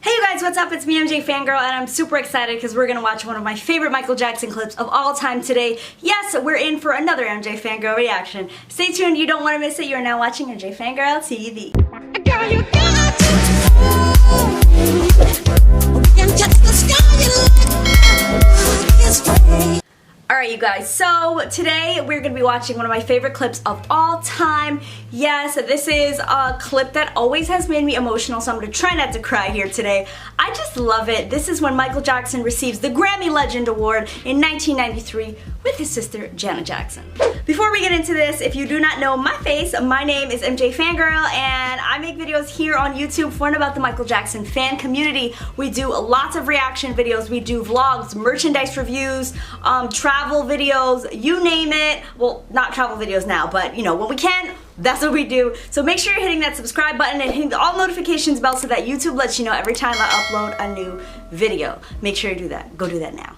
Hey you guys, what's up? It's me, Mjfangirl, and I'm super excited because we're going to watch one of my favorite Michael Jackson clips of all time today. Yes, we're in for another Mjfangirl reaction. Stay tuned, you don't want to miss it. You are now watching Mjfangirl TV. Girl, you got to Alright you guys, so today we're going to be watching one of my favorite clips of all time. Yes, this is a clip that always has made me emotional, so I'm going to try not to cry here today. I just love it. This is when Michael Jackson receives the Grammy Legend Award in 1993 with his sister Janet Jackson. Before we get into this, if you do not know my face, my name is Mjfangirl and I make videos here on YouTube for and about the Michael Jackson fan community. We do lots of reaction videos, we do vlogs, merchandise reviews, travel videos, you name it. Well, not travel videos now, but you know, when we can, that's what we do. So make sure you're hitting that subscribe button and hitting the all notifications bell so that YouTube lets you know every time I upload a new video. Make sure you do that. Go do that now.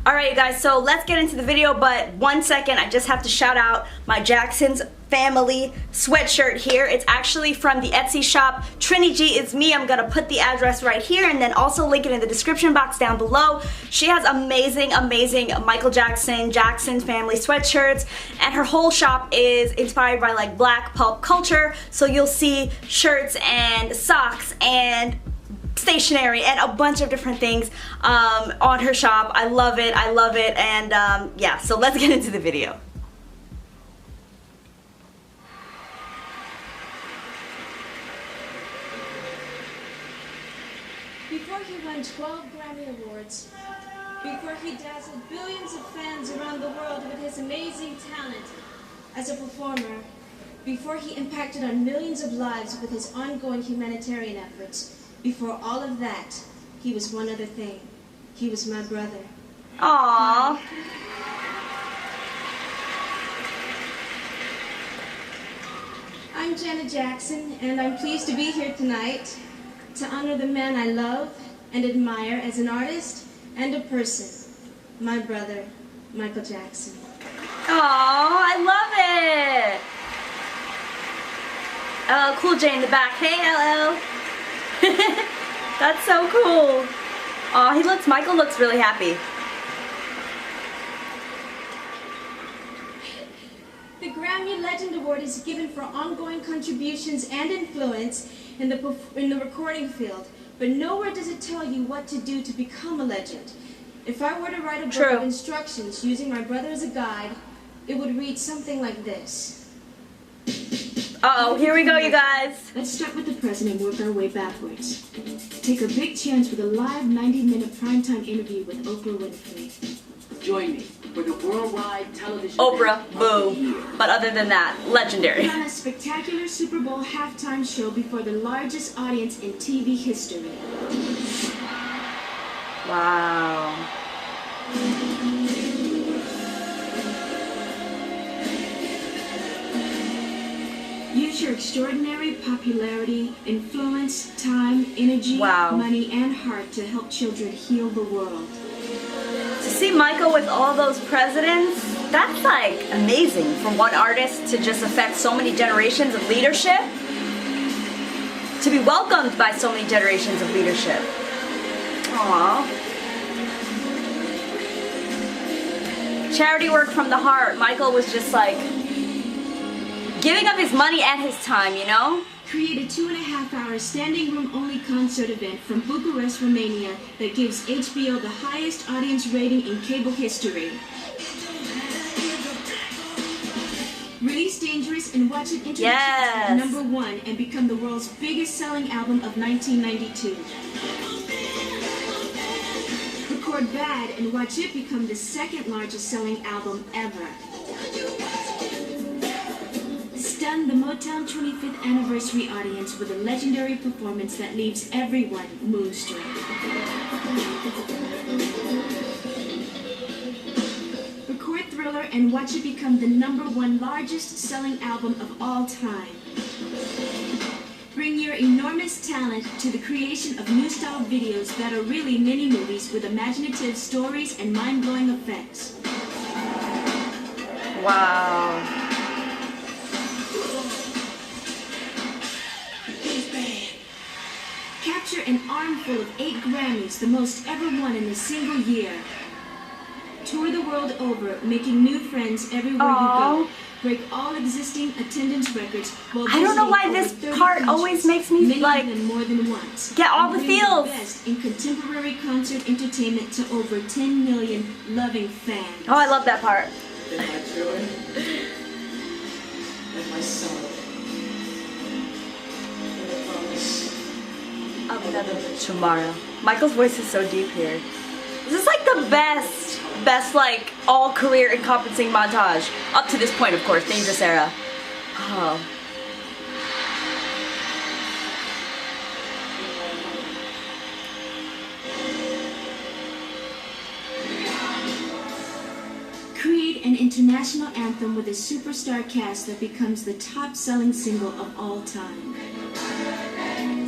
Alright you guys, so let's get into the video, but 1 second, I just have to shout out my Jackson's Family sweatshirt here. It's actually from the Etsy shop. Trini G is me. I'm gonna put the address right here and then also link it in the description box down below. She has amazing Michael Jackson's Family sweatshirts, and her whole shop is inspired by like black pop culture, so you'll see shirts and socks and stationery and a bunch of different things on her shop. I love it, and yeah, so let's get into the video. Before he won 12 Grammy Awards, before he dazzled billions of fans around the world with his amazing talent as a performer, before he impacted on millions of lives with his ongoing humanitarian efforts, before all of that, he was one other thing. He was my brother. Aww. I'm Janet Jackson, and I'm pleased to be here tonight to honor the man I love and admire as an artist and a person, my brother, Michael Jackson. Aww, I love it! LL Cool J in the back. Hey, LL! That's so cool. Aw, Michael looks really happy. The Grammy Legend Award is given for ongoing contributions and influence in the recording field, but nowhere does it tell you what to do to become a legend. If I were to write a book of instructions using my brother as a guide, it would read something like this. Uh-oh, here we go, you guys. Let's start with the present and work our way backwards. Take a big chance with a live 90-minute primetime interview with Oprah Winfrey. Join me for the worldwide television. Oprah, boo. But other than that, legendary. On a spectacular Super Bowl halftime show before the largest audience in TV history. Wow. Use your extraordinary popularity, influence, time, energy, money, and heart to help children heal the world. To see Michael with all those presidents, that's like amazing for one artist to just affect so many generations of leadership. To be welcomed by so many generations of leadership. Aww. Charity work from the heart. Michael was just like giving up his money and his time, you know? Create a 2.5-hour standing room only concert event from Bucharest, Romania that gives HBO the highest audience rating in cable history. Release Dangerous and watch it internationally #1 and become the world's biggest selling album of 1992. Record Bad and watch it become the second largest selling album ever. Stun the Motown 25th anniversary audience with a legendary performance that leaves everyone moonstruck. Record Thriller and watch it become the #1 largest selling album of all time. Bring your enormous talent to the creation of new style videos that are really mini movies with imaginative stories and mind-blowing effects. Wow. capture an armful of 8 Grammys, the most ever won in a single year. Tour the world over, making new friends everywhere Aww. you go. Break all existing attendance records while I don't know why visiting this over 30 part countries, always makes me, many like, of them more than once. get all the And bring feels. The best in contemporary concert entertainment to over 10 million loving fans. Oh, I love that part. In my joy and my sorrow. And I promise Of another tomorrow. Michael's voice is so deep here. This is like the best like all career encompassing montage. Up to this point, of course, Dangerous Era. Oh. Create an international anthem with a superstar cast that becomes the top-selling single of all time.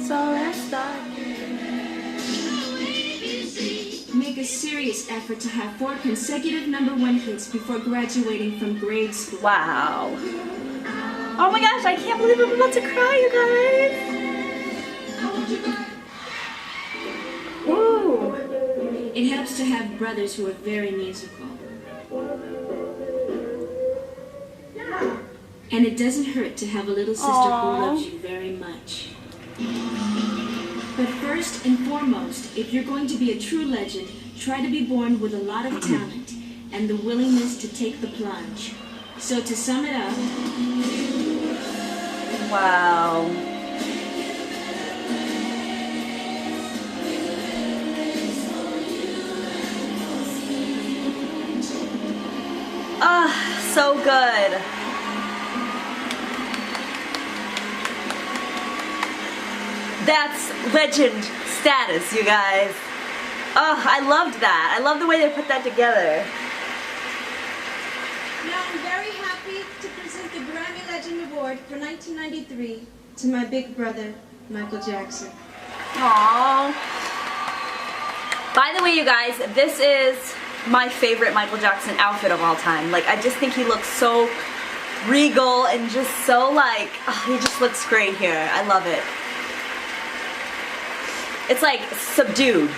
So let's start. Make a serious effort to have 4 consecutive #1 hits before graduating from grade school. Wow. Oh my gosh, I can't believe I'm about to cry, you guys. Woo. It helps to have brothers who are very musical. And it doesn't hurt to have a little sister Aww. who loves you very much. But first and foremost, if you're going to be a true legend, try to be born with a lot of talent and the willingness to take the plunge. So to sum it up, Wow. Ah, so good. That's legend status, you guys. Oh, I loved that. I love the way they put that together. now I'm very happy to present the Grammy Legend Award for 1993 to my big brother, Michael Jackson. Aww. By the way, you guys, this is my favorite Michael Jackson outfit of all time. Like, I just think he looks so regal and just so like, oh, he just looks great here. I love it. It's like subdued.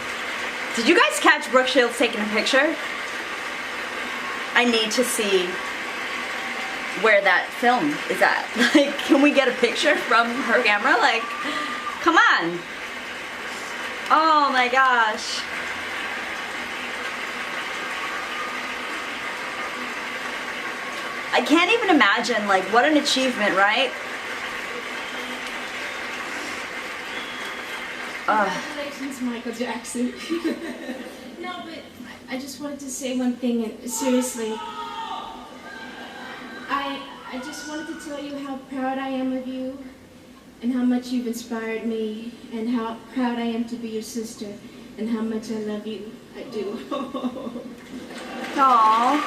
Did you guys catch Brooke Shields taking a picture? I need to see where that film is at. Like, can we get a picture from her camera? Like, come on. Oh my gosh. I can't even imagine, like, what an achievement, right? Congratulations, Michael Jackson. No, but I just wanted to say one thing, and seriously. I just wanted to tell you how proud I am of you, and how much you've inspired me, and how proud I am to be your sister, and how much I love you. I do. Aww.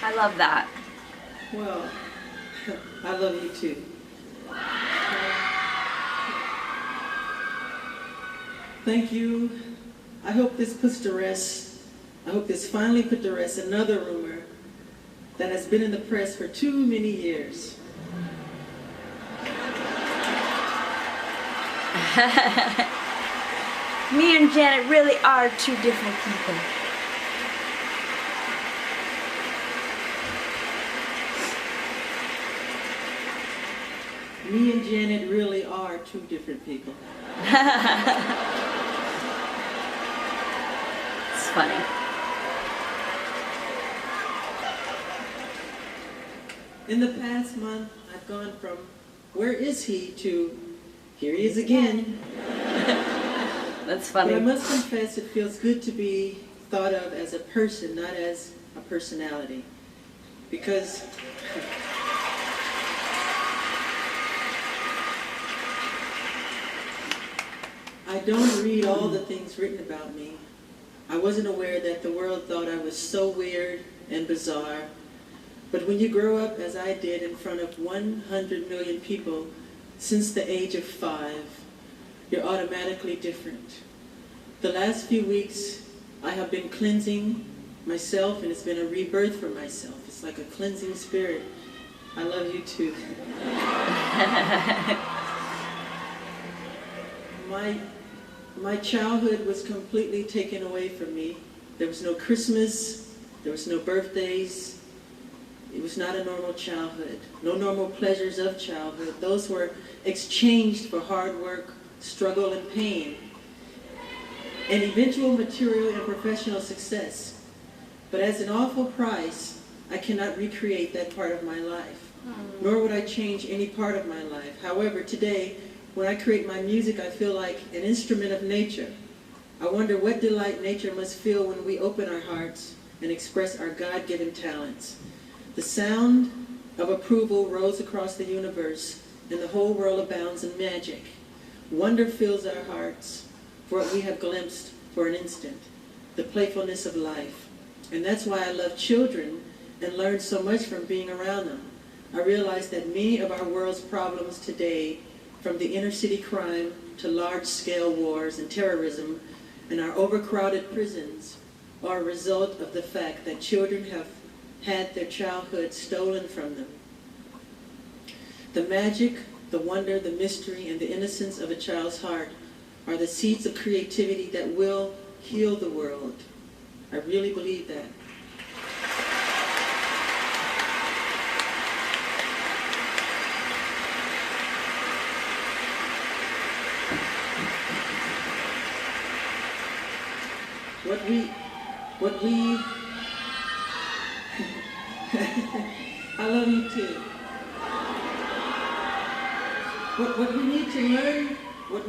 I love that. well, I love you too. Thank you. I hope this puts to rest, I hope this finally put to rest another rumor that has been in the press for too many years. Me and Janet really are two different people. Me and Janet really are two different people. It's funny. In the past month, I've gone from where is he to here he is again. That's But I funny. must confess it feels good to be thought of as a person, not as a personality. Because I don't read all the things written about me. I wasn't aware that the world thought I was so weird and bizarre. But when you grow up, as I did, in front of 100 million people since the age of 5, you're automatically different. The last few weeks, I have been cleansing myself, and it's been a rebirth for myself. It's It's like a cleansing spirit. I love you too. My childhood was completely taken away from me. There was no Christmas, there was no birthdays. It was not a normal childhood. No normal pleasures of childhood. Those were exchanged for hard work, struggle, and pain, and eventual material and professional success. But as an awful price, I cannot recreate that part of my life, nor would I change any part of my life. However, today, when I create my music, I feel like an instrument of nature. I wonder what delight nature must feel when we open our hearts and express our God-given talents. The sound of approval rolls across the universe, and the whole world abounds in magic. Wonder fills our hearts for what we have glimpsed for an instant, the playfulness of life. And that's why I love children and learn so much from being around them. I realize that many of our world's problems today, from the inner city crime to large-scale wars and terrorism and our overcrowded prisons, are a result of the fact that children have had their childhood stolen from them. The magic, the wonder, the mystery, and the innocence of a child's heart are the seeds of creativity that will heal the world. I really believe that. What we I love you too. What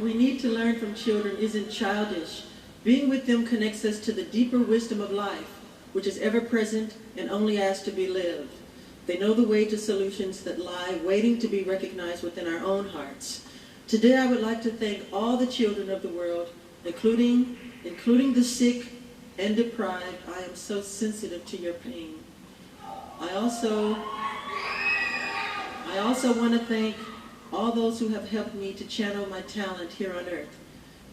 we need to learn from children isn't childish. Being with them connects us to the deeper wisdom of life, which is ever present and only asked to be lived. They know the way to solutions that lie waiting to be recognized within our own hearts. Today I would like to thank all the children of the world, including the sick and deprived. I am so sensitive to your pain. I also want to thank all those who have helped me to channel my talent here on earth.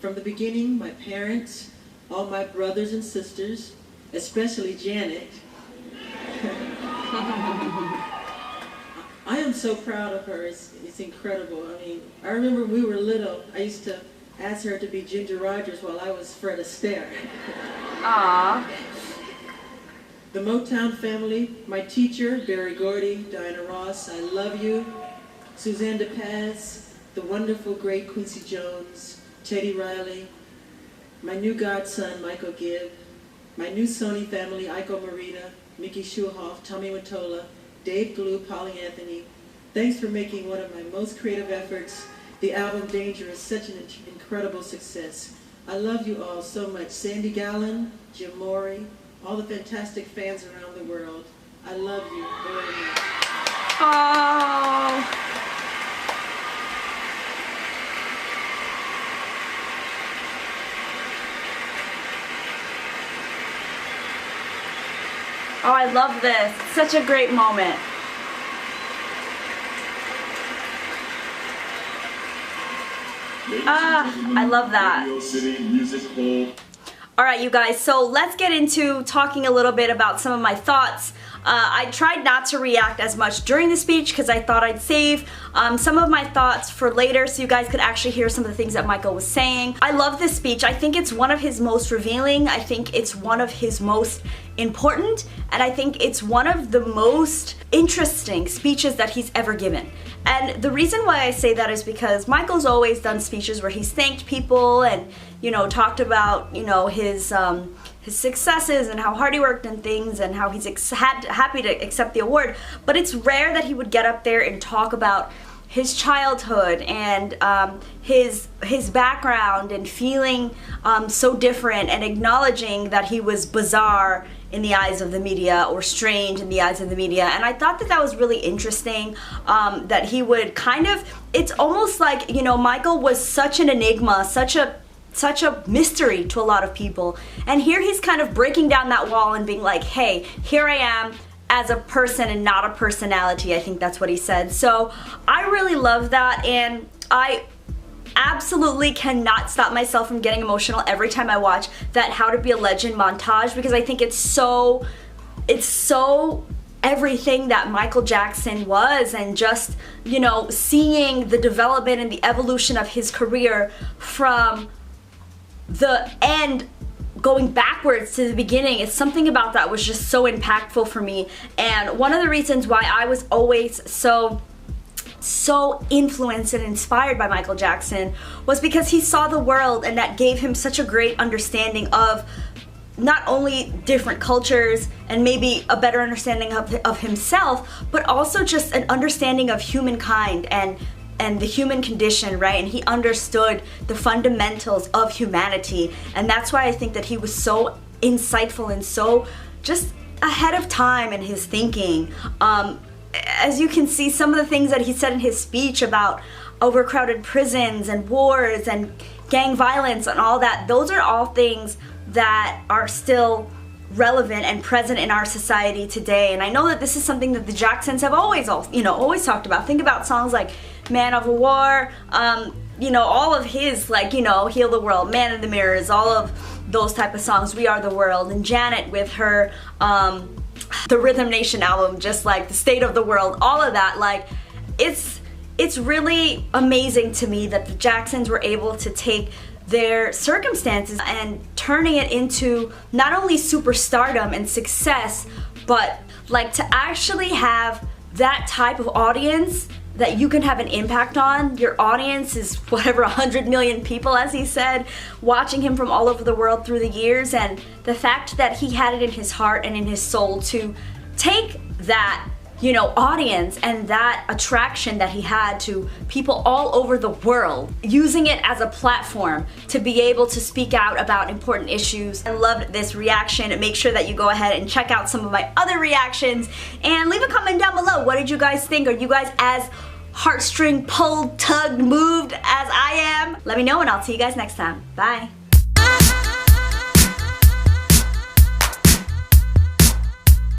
From the beginning, my parents, all my brothers and sisters, especially Janet. I am so proud of her. It's incredible. I mean, I remember when we were little, I used to ask her to be Ginger Rogers while I was Fred Astaire. Aww. The Motown family, my teacher, Barry Gordy, Diana Ross, I love you. Suzanne DePaz, the wonderful, great Quincy Jones, Teddy Riley, my new godson, Michael Gibb, my new Sony family, Aiko Morita, Mickey Schuhoff, Tommy Mottola, Dave Glue, Polly Anthony. Thanks for making one of my most creative efforts, the album Dangerous, such an incredible success. I love you all so much. Sandy Gallen, Jim Morey, all the fantastic fans around the world. I love you very much. Oh. Oh, I love this. It's such a great moment. I love that. Alright, you guys, so let's get into talking a little bit about some of my thoughts. I tried not to react as much during the speech because I thought I'd save some of my thoughts for later so you guys could actually hear some of the things that Michael was saying. I love this speech. I think it's one of his most revealing. I think it's one of his most important, and I think it's one of the most interesting speeches that he's ever given. And the reason why I say that is because Michael's always done speeches where he's thanked people and, you know, talked about, you know, his successes and how hard he worked and things and how he's happy to accept the award. But it's rare that he would get up there and talk about his childhood and his background and feeling so different and acknowledging that he was bizarre in the eyes of the media or strange in the eyes of the media. And I thought that that was really interesting, that he would kind of, it's almost like, you know, Michael was such an enigma, such a mystery to a lot of people. And here he's kind of breaking down that wall and being like, hey, here I am as a person and not a personality. I think that's what he said. So I really love that, and I absolutely cannot stop myself from getting emotional every time I watch that How to Be a Legend montage, because I think it's so everything that Michael Jackson was, and just, you know, seeing the development and the evolution of his career from the end going backwards to the beginning. It's something about that was just so impactful for me. And one of the reasons why I was always so influenced and inspired by Michael Jackson was because he saw the world, and that gave him such a great understanding of not only different cultures and maybe a better understanding of himself, but also just an understanding of humankind and the human condition, right? And he understood the fundamentals of humanity, and that's why I think that he was so insightful and so just ahead of time in his thinking. As you can see, some of the things that he said in his speech about overcrowded prisons and wars and gang violence and all that, those are all things that are still relevant and present in our society today. And I know that this is something that the Jacksons have always talked about. Think about songs like Man of a War, you know, all of his, like, you know, Heal the World, Man in the Mirrors, all of those type of songs, We Are the World, and Janet with her, the Rhythm Nation album, just like the State of the World, all of that. Like, it's really amazing to me that the Jacksons were able to take their circumstances and turning it into not only superstardom and success, but like to actually have that type of audience that you can have an impact on. Your audience is whatever, 100 million people, as he said, watching him from all over the world through the years. And the fact that he had it in his heart and in his soul to take that, you know, audience and that attraction that he had to people all over the world, using it as a platform to be able to speak out about important issues. I loved this reaction. Make sure that you go ahead and check out some of my other reactions and leave a comment down below. What did you guys think? Are you guys as heartstring pulled, tugged, moved as I am? Let me know, and I'll see you guys next time. Bye.